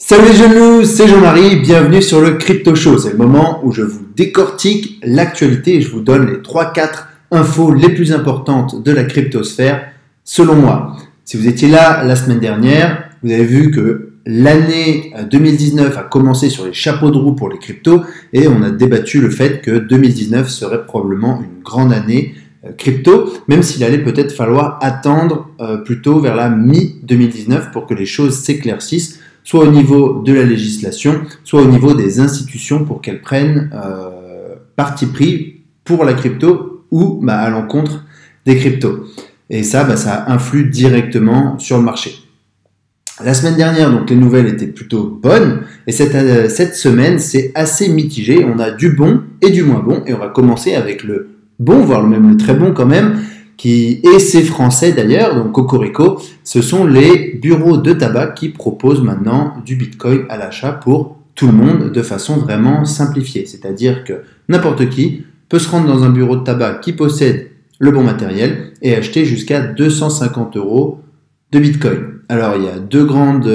Salut les genoux, c'est Jean-Marie, bienvenue sur le Crypto Show. C'est le moment où je vous décortique l'actualité et je vous donne les 3-4 infos les plus importantes de la cryptosphère, selon moi. Si vous étiez là la semaine dernière, vous avez vu que l'année 2019 a commencé sur les chapeaux de roue pour les cryptos et on a débattu le fait que 2019 serait probablement une grande année crypto, même s'il allait peut-être falloir attendre plutôt vers la mi-2019 pour que les choses s'éclaircissent, soit au niveau de la législation, soit au niveau des institutions pour qu'elles prennent parti pris pour la crypto ou à l'encontre des cryptos. Et ça, ça influe directement sur le marché. La semaine dernière, donc les nouvelles étaient plutôt bonnes, et cette semaine, c'est assez mitigé. On a du bon et du moins bon, et on va commencer avec le bon, voire même le très bon quand même, et c'est français d'ailleurs, donc Cocorico, ce sont les bureaux de tabac qui proposent maintenant du Bitcoin à l'achat pour tout le monde de façon vraiment simplifiée. C'est-à-dire que n'importe qui peut se rendre dans un bureau de tabac qui possède le bon matériel et acheter jusqu'à 250 € de Bitcoin. Alors il y a deux grandes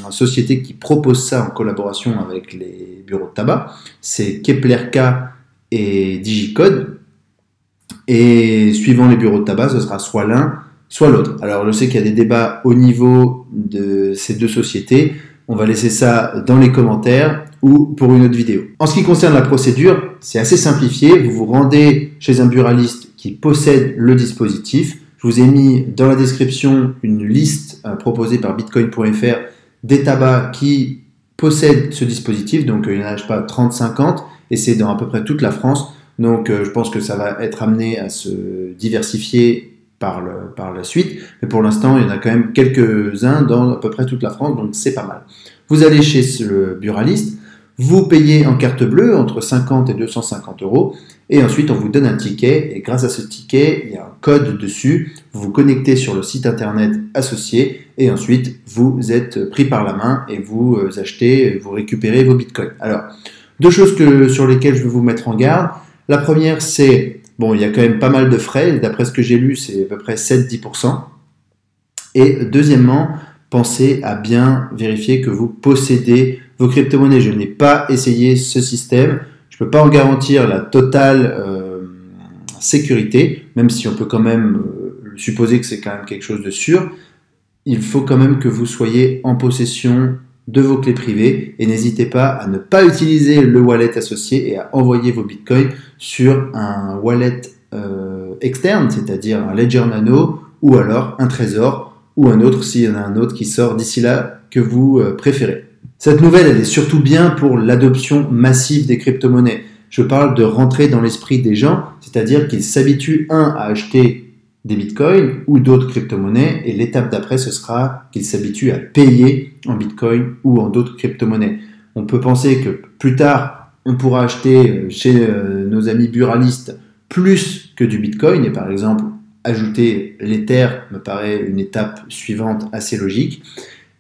sociétés qui proposent ça en collaboration avec les bureaux de tabac, c'est Kepler-K et Digicode. Et suivant les bureaux de tabac, ce sera soit l'un, soit l'autre. Alors je sais qu'il y a des débats au niveau de ces deux sociétés. On va laisser ça dans les commentaires ou pour une autre vidéo. En ce qui concerne la procédure, c'est assez simplifié. Vous vous rendez chez un buraliste qui possède le dispositif. Je vous ai mis dans la description une liste proposée par bitcoin.fr des tabacs qui possèdent ce dispositif. Donc il n'y en a pas 30-50 et c'est dans à peu près toute la France. Donc je pense que ça va être amené à se diversifier par la suite. Mais pour l'instant, il y en a quand même quelques-uns dans à peu près toute la France, donc c'est pas mal. Vous allez chez le buraliste, vous payez en carte bleue entre 50 et 250 €, et ensuite on vous donne un ticket, et grâce à ce ticket, il y a un code dessus, vous vous connectez sur le site internet associé, et ensuite vous êtes pris par la main, et vous achetez, vous récupérez vos bitcoins. Alors, deux choses sur lesquelles je vais vous mettre en garde. La première, c'est, il y a quand même pas mal de frais, d'après ce que j'ai lu, c'est à peu près 7-10%. Et deuxièmement, pensez à bien vérifier que vous possédez vos crypto-monnaies. Je n'ai pas essayé ce système, je ne peux pas en garantir la totale sécurité, même si on peut quand même supposer que c'est quand même quelque chose de sûr. Il faut quand même que vous soyez en possession de vos clés privées et n'hésitez pas à ne pas utiliser le wallet associé et à envoyer vos bitcoins sur un wallet externe, c'est-à-dire un Ledger Nano ou alors un Trésor ou un autre s'il y en a un autre qui sort d'ici là que vous préférez. Cette nouvelle, elle est surtout bien pour l'adoption massive des crypto-monnaies. Je parle de rentrer dans l'esprit des gens, c'est-à-dire qu'ils s'habituent à acheter des bitcoins ou d'autres crypto-monnaies, et l'étape d'après, ce sera qu'ils s'habituent à payer en bitcoin ou en d'autres crypto-monnaies. On peut penser que plus tard, on pourra acheter chez nos amis buralistes plus que du bitcoin, et par exemple, ajouter l'Ether me paraît une étape suivante assez logique,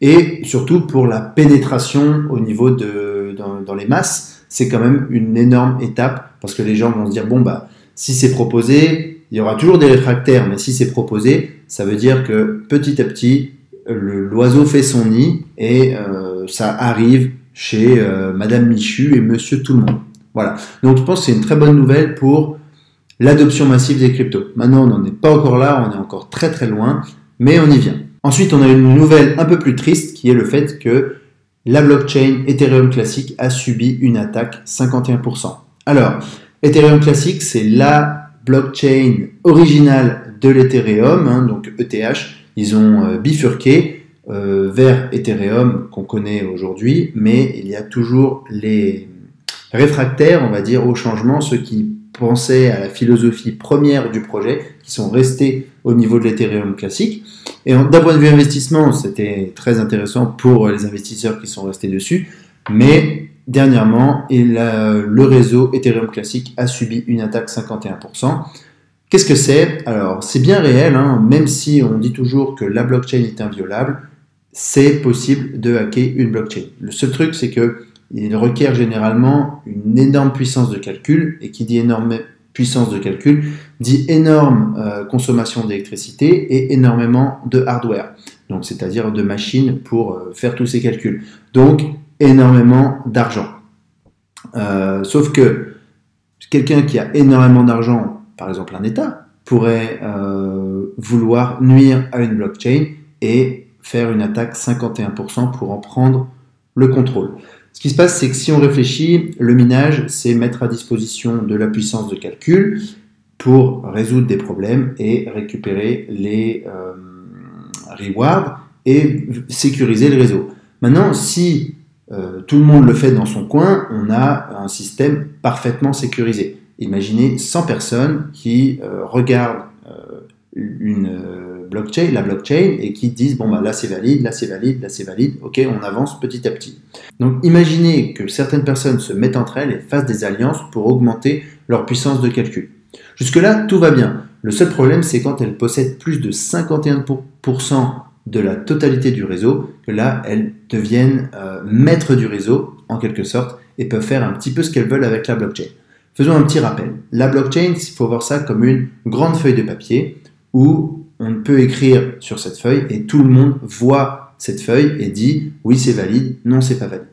et surtout pour la pénétration au niveau dans les masses, c'est quand même une énorme étape, parce que les gens vont se dire, si c'est proposé, il y aura toujours des réfractaires, mais si c'est proposé, ça veut dire que petit à petit, l'oiseau fait son nid et ça arrive chez Madame Michu et Monsieur Tout le Monde. Voilà. Donc je pense que c'est une très bonne nouvelle pour l'adoption massive des cryptos. Maintenant, on n'en est pas encore là, on est encore très très loin, mais on y vient. Ensuite, on a une nouvelle un peu plus triste qui est le fait que la blockchain Ethereum Classic a subi une attaque 51%. Alors, Ethereum Classic, c'est la blockchain originale de l'Ethereum, donc ETH, ils ont bifurqué vers Ethereum qu'on connaît aujourd'hui, mais il y a toujours les réfractaires, on va dire, au changement, ceux qui pensaient à la philosophie première du projet, qui sont restés au niveau de l'Ethereum classique. Et d'un point de vue investissement, c'était très intéressant pour les investisseurs qui sont restés dessus, mais dernièrement, le réseau Ethereum classique a subi une attaque 51%. Qu'est-ce que c'est? Alors, c'est bien réel, même si on dit toujours que la blockchain est inviolable, c'est possible de hacker une blockchain. Le seul truc, c'est qu'il requiert généralement une énorme puissance de calcul, et qui dit énorme puissance de calcul dit énorme consommation d'électricité et énormément de hardware. donc c'est-à-dire de machines pour faire tous ces calculs. Donc énormément d'argent. Sauf que quelqu'un qui a énormément d'argent, par exemple un État, pourrait vouloir nuire à une blockchain et faire une attaque 51% pour en prendre le contrôle. Ce qui se passe, c'est que si on réfléchit, le minage, c'est mettre à disposition de la puissance de calcul pour résoudre des problèmes et récupérer les rewards et sécuriser le réseau. Maintenant, si tout le monde le fait dans son coin, on a un système parfaitement sécurisé. Imaginez 100 personnes qui regardent la blockchain et qui disent bon bah là c'est valide, là c'est valide, là c'est valide, ok, on avance petit à petit. Donc imaginez que certaines personnes se mettent entre elles et fassent des alliances pour augmenter leur puissance de calcul. Jusque-là, tout va bien. Le seul problème, c'est quand elles possèdent plus de 51% de la totalité du réseau, que là, elles deviennent maîtres du réseau, en quelque sorte, et peuvent faire un petit peu ce qu'elles veulent avec la blockchain. Faisons un petit rappel. La blockchain, il faut voir ça comme une grande feuille de papier où on peut écrire sur cette feuille et tout le monde voit cette feuille et dit oui, c'est valide, non, c'est pas valide.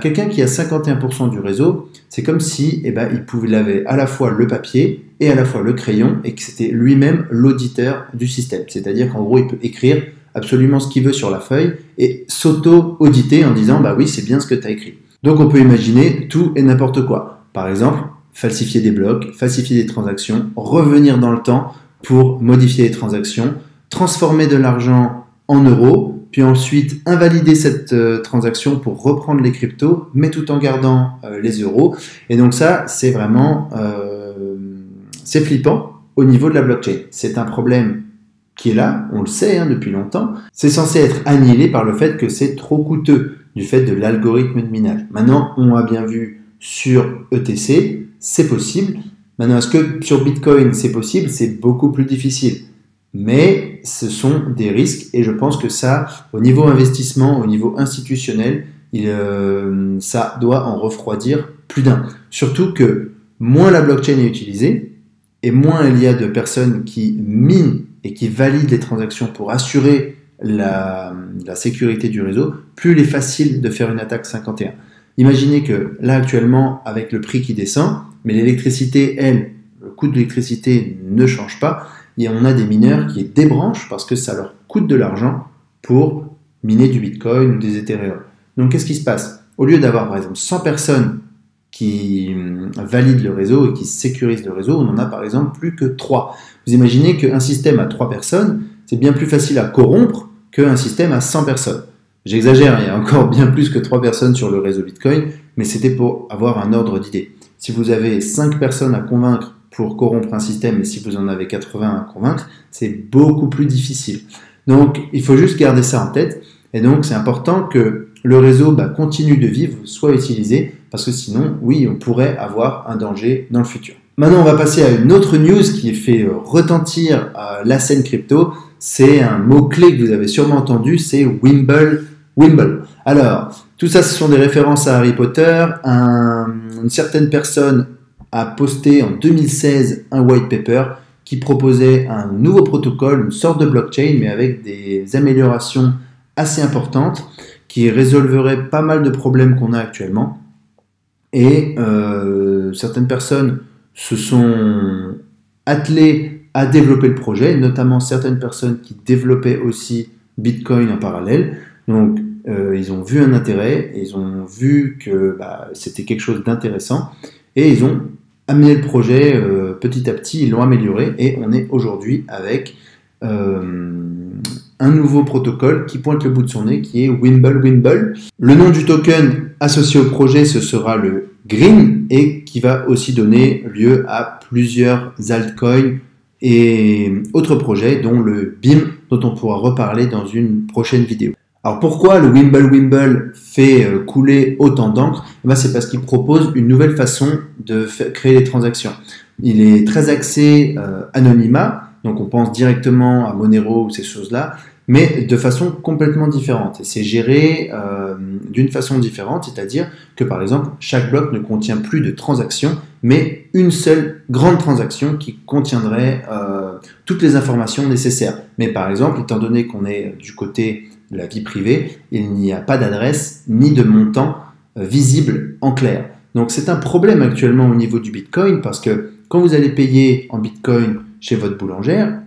Quelqu'un qui a 51% du réseau, c'est comme si il avait à la fois le papier et à la fois le crayon et que c'était lui-même l'auditeur du système. C'est-à-dire qu'en gros, il peut écrire absolument ce qu'il veut sur la feuille et s'auto-auditer en disant oui, c'est bien ce que tu as écrit. Donc on peut imaginer tout et n'importe quoi. Par exemple, falsifier des blocs, falsifier des transactions, revenir dans le temps pour modifier les transactions, transformer de l'argent en euros, puis ensuite invalider cette transaction pour reprendre les cryptos, mais tout en gardant les euros. Et donc ça, c'est vraiment c'est flippant au niveau de la blockchain. C'est un problème qui est là, on le sait depuis longtemps. C'est censé être annihilé par le fait que c'est trop coûteux, du fait de l'algorithme de minage. Maintenant, on a bien vu sur ETC, c'est possible. Maintenant, est-ce que sur Bitcoin, c'est possible? C'est beaucoup plus difficile. Mais ce sont des risques et je pense que ça, au niveau investissement, au niveau institutionnel, ça doit en refroidir plus d'un. Surtout que moins la blockchain est utilisée et moins il y a de personnes qui minent et qui valident les transactions pour assurer la sécurité du réseau, plus il est facile de faire une attaque 51. Imaginez que là actuellement, avec le prix qui descend, mais l'électricité, le coût de l'électricité ne change pas, et on a des mineurs qui débranchent parce que ça leur coûte de l'argent pour miner du Bitcoin ou des Ethereum. Donc qu'est-ce qui se passe? Au lieu d'avoir par exemple 100 personnes qui valident le réseau et qui sécurisent le réseau, on en a par exemple plus que 3. Vous imaginez qu'un système à 3 personnes, c'est bien plus facile à corrompre qu'un système à 100 personnes. J'exagère, il y a encore bien plus que 3 personnes sur le réseau Bitcoin, mais c'était pour avoir un ordre d'idée. Si vous avez 5 personnes à convaincre pour corrompre un système, et si vous en avez 80 à convaincre, c'est beaucoup plus difficile. Donc, il faut juste garder ça en tête, et donc c'est important que le réseau continue de vivre, soit utilisé, parce que sinon, oui, on pourrait avoir un danger dans le futur. Maintenant, on va passer à une autre news qui fait retentir la scène crypto. C'est un mot-clé que vous avez sûrement entendu, c'est Wimble. Alors, tout ça, ce sont des références à Harry Potter. Une certaine personne a posté en 2016 un white paper qui proposait un nouveau protocole, une sorte de blockchain, mais avec des améliorations assez importantes qui résolverait pas mal de problèmes qu'on a actuellement. Et certaines personnes se sont attelées à développer le projet, notamment certaines personnes qui développaient aussi Bitcoin en parallèle. Donc, ils ont vu un intérêt, et ils ont vu que c'était quelque chose d'intéressant, et ils ont amené le projet petit à petit, ils l'ont amélioré, et on est aujourd'hui avec un nouveau protocole qui pointe le bout de son nez, qui est Wimble. Le nom du token associé au projet, ce sera le Green, et qui va aussi donner lieu à plusieurs altcoins et autres projets, dont le BIM, dont on pourra reparler dans une prochaine vidéo. Alors pourquoi le Wimble fait couler autant d'encre? C'est parce qu'il propose une nouvelle façon de créer les transactions. Il est très axé anonymat, donc on pense directement à Monero ou ces choses-là, mais de façon complètement différente. Et c'est géré d'une façon différente, c'est-à-dire que par exemple, chaque bloc ne contient plus de transactions, mais une seule grande transaction qui contiendrait toutes les informations nécessaires. Mais par exemple, étant donné qu'on est du côté de la vie privée, il n'y a pas d'adresse ni de montant visible en clair. Donc c'est un problème actuellement au niveau du Bitcoin, parce que quand vous allez payer en Bitcoin chez votre boulangère,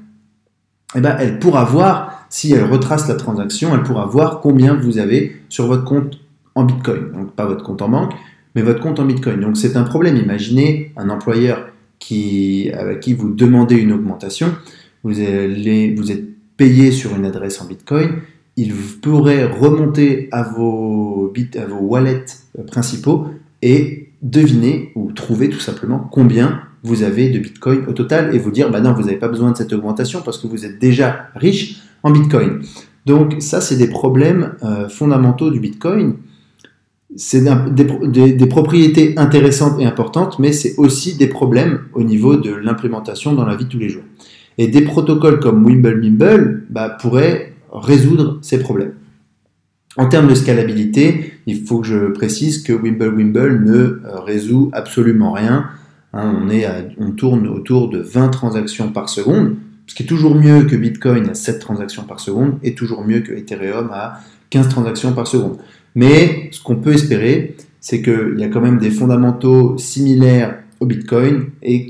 eh ben, elle pourra voir, si elle retrace la transaction, elle pourra voir combien vous avez sur votre compte en Bitcoin. Donc pas votre compte en banque, mais votre compte en Bitcoin. Donc c'est un problème. Imaginez un employeur avec qui vous demandez une augmentation, vous êtes payé sur une adresse en Bitcoin, il pourrait remonter à vos wallets principaux et deviner ou trouver tout simplement combien vous avez de Bitcoin au total et vous dire bah non, vous n'avez pas besoin de cette augmentation parce que vous êtes déjà riche en Bitcoin. Donc ça, c'est des problèmes fondamentaux du Bitcoin. C'est des propriétés intéressantes et importantes, mais c'est aussi des problèmes au niveau de l'implémentation dans la vie de tous les jours. Et des protocoles comme Wimble pourraient résoudre ces problèmes. En termes de scalabilité, il faut que je précise que Wimble ne résout absolument rien. On tourne autour de 20 transactions par seconde, ce qui est toujours mieux que Bitcoin à 7 transactions par seconde et toujours mieux que Ethereum à 15 transactions par seconde. Mais ce qu'on peut espérer, c'est qu'il y a quand même des fondamentaux similaires au Bitcoin et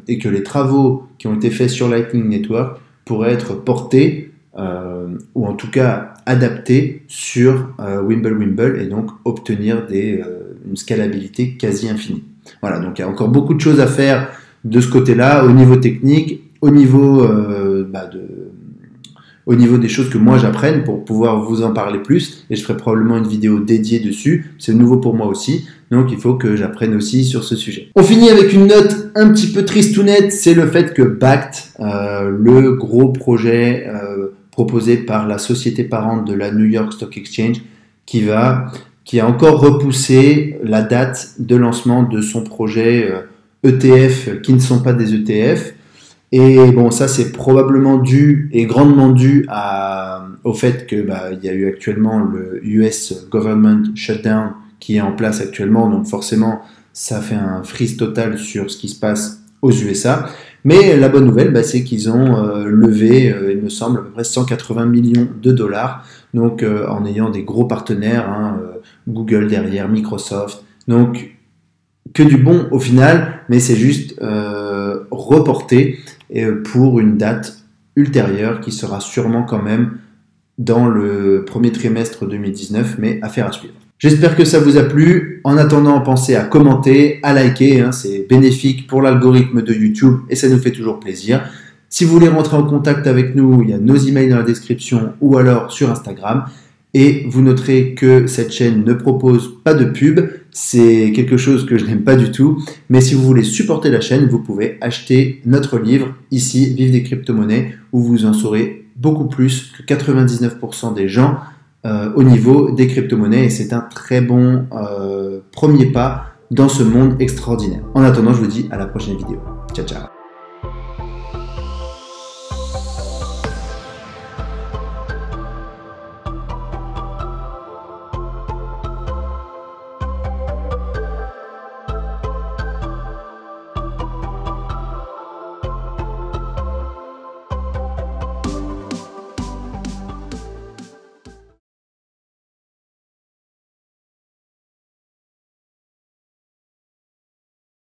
et que les travaux qui ont été faits sur Lightning Network pourraient être portés ou en tout cas adaptés sur Wimble et donc obtenir une scalabilité quasi infinie. Voilà, donc il y a encore beaucoup de choses à faire de ce côté-là, au niveau technique, au niveau des choses que moi j'apprenne pour pouvoir vous en parler plus, et je ferai probablement une vidéo dédiée dessus, c'est nouveau pour moi aussi, donc il faut que j'apprenne aussi sur ce sujet. On finit avec une note un petit peu tristounette, c'est le fait que Bakkt, le gros projet proposé par la société parente de la New York Stock Exchange, qui a encore repoussé la date de lancement de son projet ETF qui ne sont pas des ETF. Et bon, ça c'est probablement dû et grandement dû au fait que il y a eu actuellement le US Government Shutdown qui est en place actuellement, donc forcément ça fait un freeze total sur ce qui se passe aux USA. Mais la bonne nouvelle, c'est qu'ils ont levé, il me semble, à peu près 180 millions de dollars, donc en ayant des gros partenaires, Google derrière, Microsoft, donc que du bon au final, mais c'est juste reporté pour une date ultérieure qui sera sûrement quand même dans le premier trimestre 2019, mais affaire à suivre. J'espère que ça vous a plu. En attendant, pensez à commenter, à liker, c'est bénéfique pour l'algorithme de YouTube et ça nous fait toujours plaisir. Si vous voulez rentrer en contact avec nous, il y a nos emails dans la description ou alors sur Instagram. Et vous noterez que cette chaîne ne propose pas de pub, c'est quelque chose que je n'aime pas du tout. Mais si vous voulez supporter la chaîne, vous pouvez acheter notre livre ici, Vive des crypto-monnaies, où vous en saurez beaucoup plus que 99% des gens au niveau des crypto-monnaies. Et c'est un très bon premier pas dans ce monde extraordinaire. En attendant, je vous dis à la prochaine vidéo. Ciao, ciao.